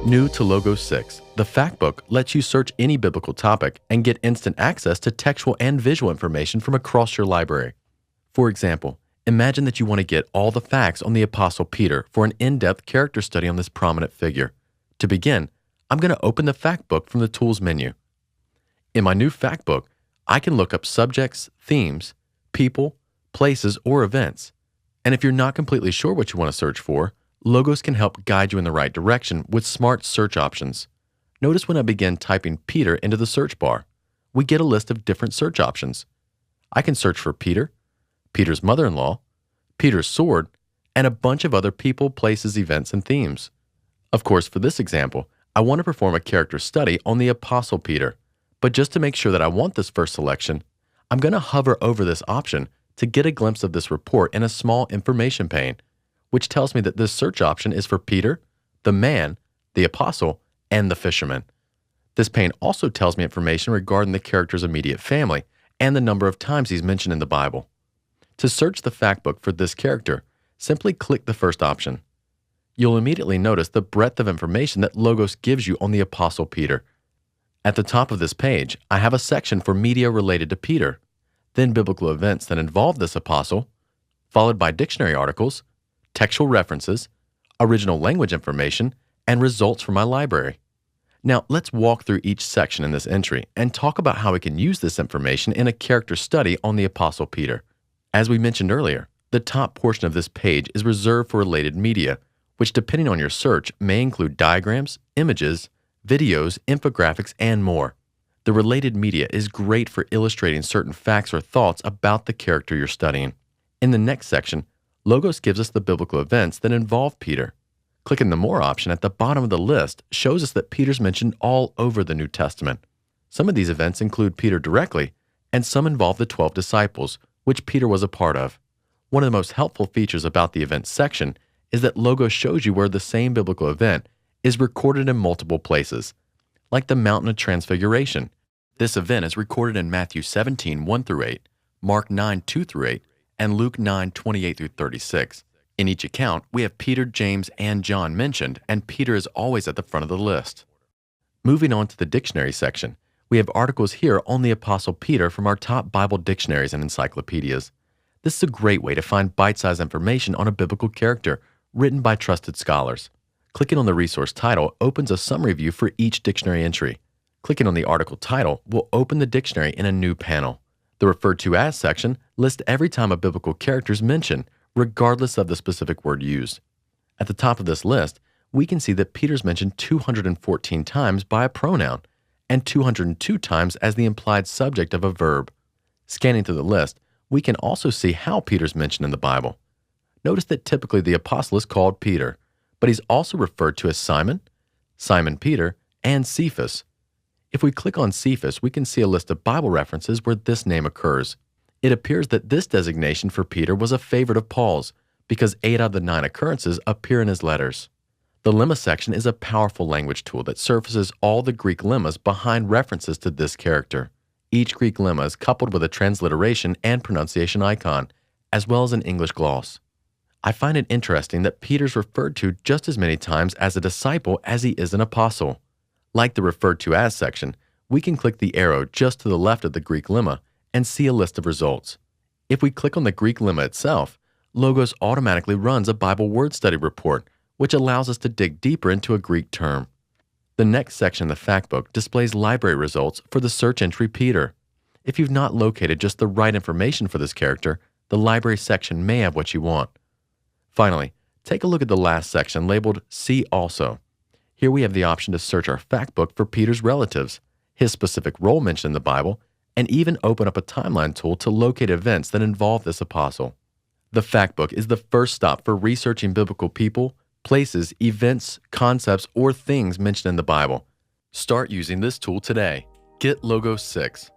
New to Logo 6, the Factbook lets you search any biblical topic and get instant access to textual and visual information from across your library. For example, imagine that you want to get all the facts on the Apostle Peter for an in-depth character study on this prominent figure. To begin, I'm going to open the Factbook from the Tools menu. In my new Factbook, I can look up subjects, themes, people, places, or events. And if you're not completely sure what you want to search for, Logos can help guide you in the right direction with smart search options. Notice when I begin typing Peter into the search bar, we get a list of different search options. I can search for Peter, Peter's mother-in-law, Peter's sword, and a bunch of other people, places, events, and themes. Of course, for this example, I want to perform a character study on the Apostle Peter, but just to make sure that I want this first selection, I'm going to hover over this option to get a glimpse of this report in a small information pane, which tells me that this search option is for Peter, the man, the apostle, and the fisherman. This pane also tells me information regarding the character's immediate family and the number of times he's mentioned in the Bible. To search the Factbook for this character, simply click the first option. You'll immediately notice the breadth of information that Logos gives you on the Apostle Peter. At the top of this page, I have a section for media related to Peter, then biblical events that involve this apostle, followed by dictionary articles, textual references, original language information, and results from my library. Now, let's walk through each section in this entry and talk about how we can use this information in a character study on the Apostle Peter. As we mentioned earlier, the top portion of this page is reserved for related media, which depending on your search may include diagrams, images, videos, infographics, and more. The related media is great for illustrating certain facts or thoughts about the character you're studying. In the next section, Logos gives us the biblical events that involve Peter. Clicking the More option at the bottom of the list shows us that Peter's mentioned all over the New Testament. Some of these events include Peter directly, and some involve the 12 disciples, which Peter was a part of. One of the most helpful features about the Events section is that Logos shows you where the same biblical event is recorded in multiple places, like the Mountain of Transfiguration. This event is recorded in Matthew 17, 1-8, Mark 9, 2-8, and Luke 9, 28 through 36. In each account, we have Peter, James, and John mentioned, and Peter is always at the front of the list. Moving on to the dictionary section, we have articles here on the Apostle Peter from our top Bible dictionaries and encyclopedias. This is a great way to find bite-sized information on a biblical character written by trusted scholars. Clicking on the resource title opens a summary view for each dictionary entry. Clicking on the article title will open the dictionary in a new panel. The Referred to As section lists every time a biblical character is mentioned, regardless of the specific word used. At the top of this list, we can see that Peter's mentioned 214 times by a pronoun and 202 times as the implied subject of a verb. Scanning through the list, we can also see how Peter's mentioned in the Bible. Notice that typically the apostle is called Peter, but he's also referred to as Simon, Simon Peter, and Cephas. If we click on Cephas, we can see a list of Bible references where this name occurs. It appears that this designation for Peter was a favorite of Paul's because 8 out of the 9 occurrences appear in his letters. The lemma section is a powerful language tool that surfaces all the Greek lemmas behind references to this character. Each Greek lemma is coupled with a transliteration and pronunciation icon, as well as an English gloss. I find it interesting that Peter's referred to just as many times as a disciple as he is an apostle. Like the Referred to As section, we can click the arrow just to the left of the Greek lemma and see a list of results. If we click on the Greek lemma itself, Logos automatically runs a Bible word study report, which allows us to dig deeper into a Greek term. The next section of the Factbook displays library results for the search entry Peter. If you've not located just the right information for this character, the library section may have what you want. Finally, take a look at the last section labeled See Also. Here we have the option to search our Factbook for Peter's relatives, his specific role mentioned in the Bible, and even open up a timeline tool to locate events that involve this apostle. The Factbook is the first stop for researching biblical people, places, events, concepts, or things mentioned in the Bible. Start using this tool today. Get Logos 6.